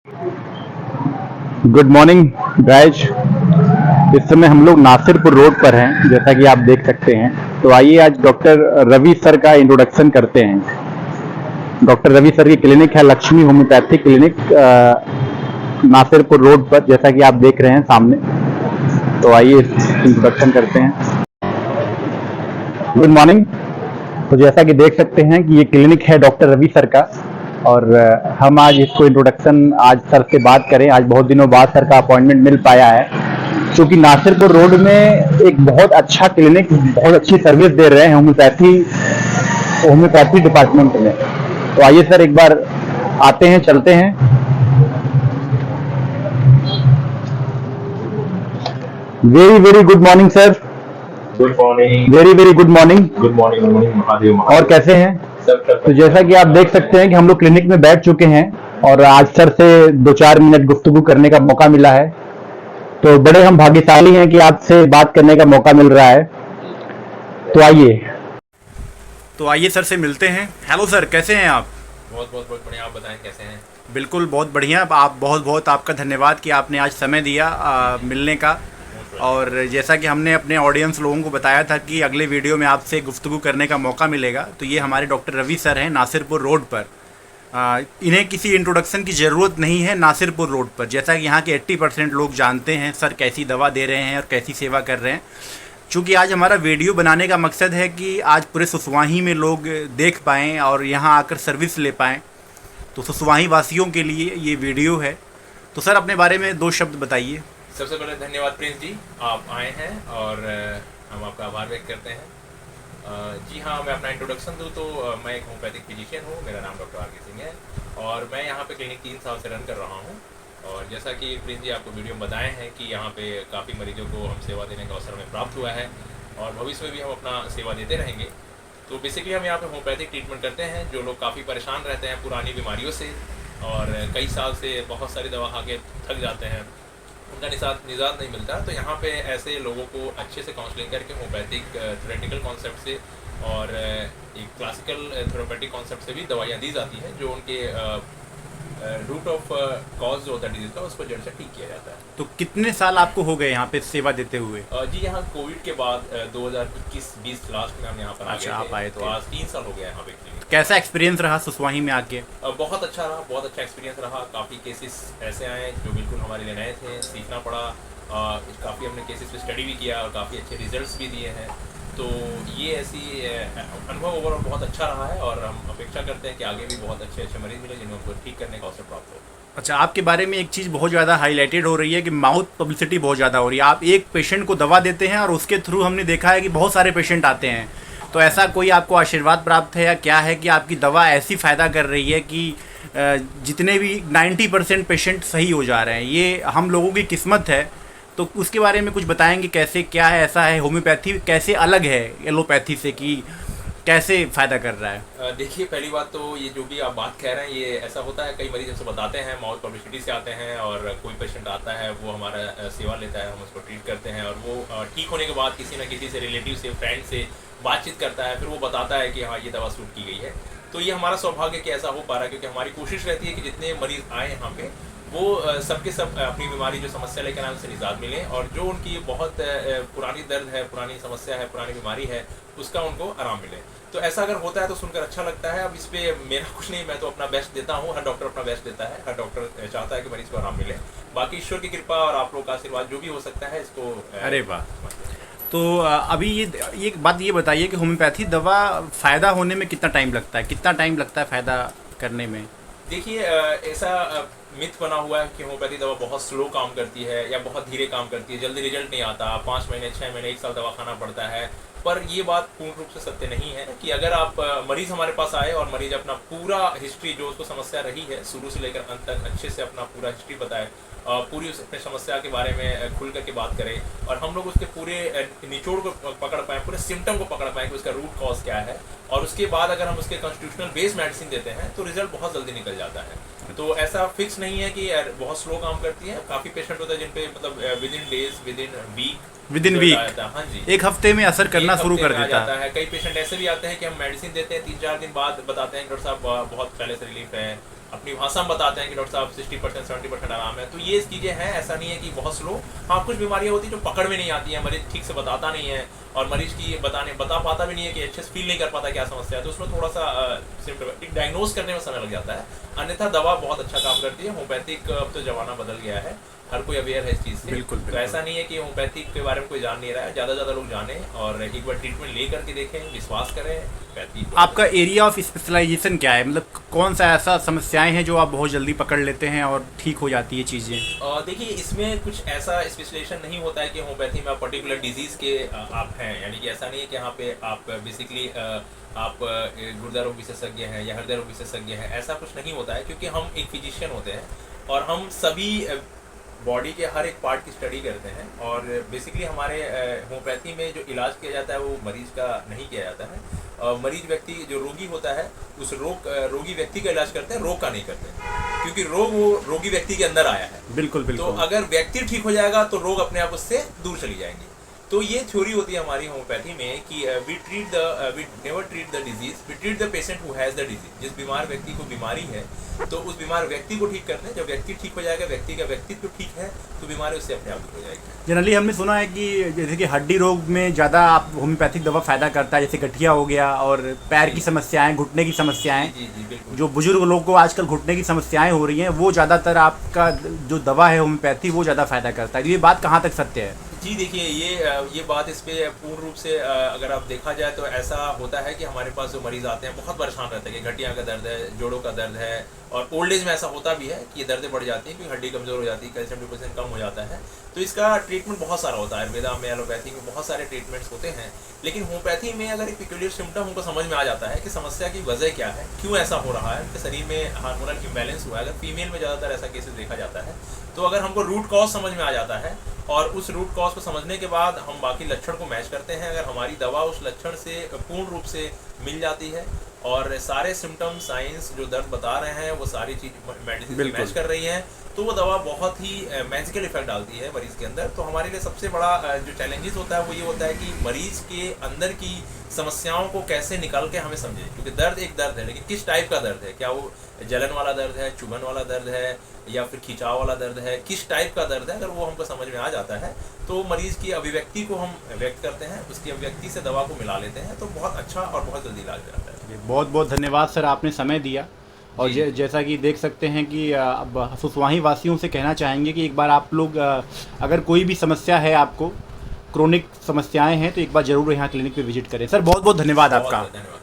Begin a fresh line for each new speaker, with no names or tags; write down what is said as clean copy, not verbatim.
Good morning guys. इस समय हम लोग नासिरपुर रोड पर हैं, जैसा कि आप देख सकते हैं। तो आइए आज डॉक्टर रवि सर का इंट्रोडक्शन करते हैं। डॉक्टर रवि सर की क्लिनिक है Lakshmi homeopathy clinic, Nasirpur road पर, जैसा कि आप देख रहे हैं सामने। तो आइए इंट्रोडक्शन करते हैं। Good morning. तो जैसा कि देख सकते हैं कि ये क्लिनिक है डॉक्टर रवि सर का, और हम आज इसको इंट्रोडक्शन आज सर से बात करें। आज बहुत दिनों बाद सर का अपॉइंटमेंट मिल पाया है, क्योंकि नासिरपुर रोड में एक बहुत अच्छा क्लिनिक, बहुत अच्छी सर्विस दे रहे हैं होम्योपैथी डिपार्टमेंट में। तो आइए सर एक बार आते हैं, चलते हैं। Very very good morning sir.
Good morning.
Very very good morning.
Good morning Mahadev.
और कैसे हैं? तो जैसा कि आप देख सकते हैं कि हम लोग क्लिनिक में बैठ चुके हैं, और आज सर से 2-4 मिनट गुफ्तगू करने का मौका मिला है। तो बड़े हम भाग्यशाली हैं कि आपसे बात करने का मौका मिल रहा है। तो आइए सर से मिलते हैं। हेलो सर, कैसे हैं आप?
बहुत बहुत बहुत बढ़िया। आप बताएं कैसे हैं?
बिल्कुल बहुत बढ़िया। आप बहुत बहुत आपका धन्यवाद कि आपने आज समय दिया मिलने का। और जैसा कि हमने अपने ऑडियंस लोगों को बताया था कि अगले वीडियो में आपसे गुफ्तगू करने का मौका मिलेगा, तो ये हमारे डॉक्टर रवि सर हैं नासिरपुर रोड पर। इन्हें किसी इंट्रोडक्शन की ज़रूरत नहीं है। नासिरपुर रोड पर, जैसा कि यहाँ के 80% लोग जानते हैं सर कैसी दवा दे रहे हैं और कैसी सेवा कर रहे हैं। चूँकि आज हमारा वीडियो बनाने का मकसद है कि आज पूरे सुसवाही में लोग देख पाएँ और यहाँ आकर सर्विस ले पाएँ, तो सुसवाही वासियों के लिए ये वीडियो है। तो सर अपने बारे में 2 शब्द बताइए।
सबसे पहले धन्यवाद प्रिंस जी, आप आए हैं और हम आपका आभार व्यक्त करते हैं। जी हाँ, मैं अपना इंट्रोडक्शन दूँ तो मैं एक होम्योपैथिक फिजिशियन हूँ। मेरा नाम डॉक्टर आर के सिंह है और मैं यहाँ पे क्लिनिक 3 साल से रन कर रहा हूँ। और जैसा कि प्रिंस जी आपको वीडियो में बताए हैं कि यहाँ पे काफ़ी मरीजों को हम सेवा देने का अवसर हमें प्राप्त हुआ है और भविष्य में भी हम अपना सेवा देते रहेंगे। तो बेसिकली हम यहाँ पे होम्योपैथिक ट्रीटमेंट करते हैं। जो लोग काफ़ी परेशान रहते हैं पुरानी बीमारियों से और कई साल से बहुत सारी दवा खा के थक जाते हैं, उनका निजात नहीं मिलता, तो यहाँ पे ऐसे लोगों को अच्छे से काउंसलिंग करके होम्योपैथिक थेरेटिकल कॉन्सेप्ट से और एक क्लासिकल थेरेपेटिक कॉन्सेप्ट से भी दवाइयाँ दी जाती हैं, जो उनके रूट ऑफ कॉज जो होता है डिजीज का, उसको जड़ से ठीक किया जाता है।
तो कितने साल आपको हो गए यहाँ पे सेवा देते हुए?
जी यहाँ कोविड के बाद 2021-20 लास्ट में हम यहाँ पर
अच्छा, आप आए
तो
थे।
आज 3 साल हो गया यहाँ पे क्लिनिक।
कैसा एक्सपीरियंस रहा सुसवाही में आके?
बहुत अच्छा रहा, बहुत अच्छा एक्सपीरियंस रहा। काफ़ी केसेस ऐसे आए जो बिल्कुल हमारे लिए नए थे, सीखना पड़ा। काफ़ी हमने केसेस पे स्टडी भी किया और काफ़ी अच्छे रिजल्ट्स भी दिए हैं। तो ये ऐसी अनुभव ओवरऑल बहुत अच्छा रहा है और हम अपेक्षा करते हैं कि आगे भी बहुत अच्छे अच्छे मरीज मिले जिन्हें उनको ठीक करने का अवसर प्राप्त हो।
अच्छा, आपके बारे में एक चीज़ बहुत ज़्यादा हाईलाइटेड हो रही है कि माउथ पब्लिसिटी बहुत ज़्यादा हो रही है। आप एक पेशेंट को दवा देते हैं और उसके थ्रू हमने देखा है कि बहुत सारे पेशेंट आते हैं। तो ऐसा कोई आपको आशीर्वाद प्राप्त है या क्या है कि आपकी दवा ऐसी फ़ायदा कर रही है कि जितने भी 90% पेशेंट सही हो जा रहे हैं? ये हम लोगों की किस्मत है। तो उसके बारे में कुछ बताएंगे, कैसे क्या है, ऐसा है होम्योपैथी कैसे अलग है एलोपैथी से, कि कैसे फ़ायदा कर रहा है?
देखिए, पहली बात तो ये जो भी आप बात कह रहे हैं ये ऐसा होता है, कई मरीज हमसे बताते हैं, माउथ पब्लिसिटी से आते हैं और कोई पेशेंट आता है, वो हमारा सेवा लेता है, हम उसको ट्रीट करते हैं और वो ठीक होने के बाद किसी न किसी से, रिलेटिव से, फ्रेंड से बातचीत करता है, फिर वो बताता है कि हाँ ये दवा सूट की गई है। तो ये हमारा सौभाग्य कि ऐसा हो पा रहा है, क्योंकि हमारी कोशिश रहती है कि जितने मरीज आए यहाँ पे वो सबके सब अपनी बीमारी जो समस्या लेकर आए उससे निजात मिले और जो उनकी बहुत पुरानी दर्द है, पुरानी समस्या है, पुरानी बीमारी है, उसका उनको आराम मिले। तो ऐसा अगर होता है तो सुनकर अच्छा लगता है। अब इस पे मेरा कुछ नहीं, मैं तो अपना बेस्ट देता हूँ, हर डॉक्टर अपना बेस्ट देता है, हर डॉक्टर चाहता है कि मरीज को आराम मिले। बाकी ईश्वर की कृपा और आप लोग का आशीर्वाद जो भी हो सकता है इसको।
अरे वाह। तो अभी ये बात ये बताइए कि होम्योपैथी दवा फ़ायदा होने में कितना टाइम लगता है? कितना टाइम लगता है फ़ायदा करने में?
देखिए, ऐसा मिथ बना हुआ है कि होम्योपैथी दवा बहुत स्लो काम करती है या बहुत धीरे काम करती है, जल्दी रिजल्ट नहीं आता, 5 महीने 6 महीने 1 साल दवा खाना पड़ता है। पर ये बात पूर्ण रूप से सत्य नहीं है कि अगर आप मरीज़ हमारे पास आए और मरीज़ अपना पूरा हिस्ट्री जो उसको समस्या रही है शुरू से लेकर अंत तक अच्छे से अपना पूरा हिस्ट्री बताए, पूरी उस अपने समस्या के बारे में खुल करके बात करें और हम लोग उसके पूरे निचोड़ को पकड़ पाएँ, पूरे सिम्टम को पकड़ पाएँ कि उसका रूट कॉज क्या है, और उसके बाद अगर हम उसके कॉन्स्टिट्यूशनल बेस्ड मेडिसिन देते हैं तो रिजल्ट बहुत जल्दी निकल जाता है। तो ऐसा फिक्स नहीं है कि बहुत स्लो काम करती है। काफ़ी पेशेंट होता है जिन पे मतलब within days, within week
Within
result
week?
आ जाता है। हाँ जी,
एक हफ्ते में असर करना
एक
शुरू
हफ्ते
कर
में आ
देता
जाता
है।
है। कई पेशेंट ऐसे भी आते हैं कि हम मेडिसिन देते हैं 3-4 दिन बाद बताते हैं कि डॉक्टर साहब बहुत पहले से रिलीफ है। अपनी भाषा में बताते हैं कि डॉक्टर साहब 60% 70% आराम है। तो ये चीज़ें हैं, ऐसा नहीं है कि बहुत स्लो। हाँ, कुछ बीमारियाँ होती हैं जो पकड़ में नहीं आती हैं, मरीज ठीक से बताता नहीं है और मरीज की बता पाता भी नहीं है कि अच्छे से फील नहीं कर पाता क्या समस्या है, तो उसमें थोड़ा सा सिम्टमेटिक डायग्नोज करने में समय लग जाता है। अन्यथा दवा बहुत अच्छा काम करती है। होम्योपैथिक अब तो जमाना बदल गया है, हर कोई अवेयर है इस चीज़ से।
बिल्कुल,
तो
बिल्कुल।
ऐसा नहीं है कि होम्योपैथिक के बारे में कोई जान नहीं रहा है, ज़्यादा से ज़्यादा लोग जाने और एक बार ट्रीटमेंट ले करके देखें, विश्वास करें होम्योपैथी।
आपका एरिया ऑफ स्पेशलाइजेशन क्या है, मतलब कौन सा ऐसा समस्याएं हैं जो आप बहुत जल्दी पकड़ लेते हैं और ठीक हो जाती है चीज़ें?
देखिए, इसमें कुछ ऐसा स्पेशलाइजेशन नहीं होता है कि होम्योपैथी में आप पर्टिकुलर डिजीज़ के आप हैं, यानी कि ऐसा नहीं है कि यहाँ पे आप बेसिकली आप गुर्दा रोग विशेषज्ञ हैं या हृदय रोग विशेषज्ञ हैं, ऐसा कुछ नहीं होता है। क्योंकि हम एक फिजिशियन होते हैं और हम सभी बॉडी के हर एक पार्ट की स्टडी करते हैं और बेसिकली हमारे होम्योपैथी में जो इलाज किया जाता है वो मरीज का नहीं किया जाता है। मरीज व्यक्ति जो रोगी होता है उस रोगी व्यक्ति का इलाज करते हैं, रोग का नहीं करते, क्योंकि रोग वो रोगी व्यक्ति के अंदर आया है।
बिल्कुल, बिल्कुल।
तो अगर व्यक्ति ठीक हो जाएगा तो रोग अपने आप उससे दूर चली जाएंगी। तो ये थ्योरी होती है हमारी होम्योपैथी में कि we never treat the disease, we treat the patient who has the disease. जिस बीमार व्यक्ति को बीमारी है तो उस बीमार व्यक्ति को ठीक करते हैं। जब व्यक्ति ठीक हो जाएगा, व्यक्ति का व्यक्तित्व ठीक है, तो बीमारी उससे अपने आप दूर हो जाएगी।
जनरली हमने सुना है कि जैसे कि हड्डी रोग में ज़्यादा आप होम्योपैथिक दवा फ़ायदा करता है, जैसे गठिया हो गया और पैर की समस्याएं, घुटने की समस्याएं।
जी जी बिल्कुल।
जो बुजुर्ग लोग को आजकल घुटने की समस्याएं हो रही हैं, वो ज़्यादातर आपका जो दवा है होम्योपैथी वो ज़्यादा फ़ायदा करता है। तो ये बात कहाँ तक सत्य है?
जी देखिए, ये बात इस पे पूर्ण रूप से अगर आप देखा जाए तो ऐसा होता है कि हमारे पास जो मरीज़ आते हैं बहुत परेशान रहते हैं कि घटिया का दर्द है, जोड़ों का दर्द है, और ओल्ड एज में ऐसा होता भी है कि ये दर्दें बढ़ जाती हैं क्योंकि हड्डी कमज़ोर हो जाती है, कैल्शियम डिपोजिशन कम हो जाता है। तो इसका ट्रीटमेंट बहुत सारा होता है। आयुर्वेदा में, एलोपैथी में बहुत सारे ट्रीटमेंट्स होते हैं, लेकिन होम्योपैथी में अगर एक पिक्यूलियर सिम्टम उनको समझ में आ जाता है कि समस्या की वजह क्या है, क्यों ऐसा हो रहा है, उनके शरीर में हार्मोनल इम्बैलेंस हुआ है। अगर फीमेल में ज़्यादातर ऐसा केसेस देखा जाता है, तो अगर हमको रूट कॉज समझ में आ जाता है और उस रूट कॉज को समझने के बाद हम बाकी लक्षण को मैच करते हैं, अगर हमारी दवा उस लक्षण से पूर्ण रूप से मिल जाती है और सारे सिम्टम साइंस जो दर्द बता रहे हैं वो सारी चीज़ मेडिसिन से मैच कर रही है, तो वो दवा बहुत ही मैजिकल इफेक्ट डालती है मरीज़ के अंदर। तो हमारे लिए सबसे बड़ा जो चैलेंजेस होता है वो ये होता है कि मरीज़ के अंदर की समस्याओं को कैसे निकाल के हमें समझें, क्योंकि दर्द एक दर्द है, लेकिन किस टाइप का दर्द है, क्या वो जलन वाला दर्द है, चुभन वाला दर्द है, या फिर खिंचाव वाला दर्द है, किस टाइप का दर्द है, अगर वो हमको समझ में आ जाता है तो मरीज़ की अभिव्यक्ति को हम व्यक्त करते हैं, उसकी अभिव्यक्ति से दवा को मिला लेते हैं, तो बहुत अच्छा और बहुत जल्दी इलाज कराता है।
बहुत बहुत धन्यवाद सर, आपने समय दिया। और जैसा कि देख सकते हैं कि अब सुसवाही वासियों से कहना चाहेंगे कि एक बार आप लोग अगर कोई भी समस्या है, आपको क्रोनिक समस्याएं हैं, तो एक बार ज़रूर यहाँ क्लिनिक पे विजिट करें। सर बहुत बहुत धन्यवाद आपका।
धन्यवाद।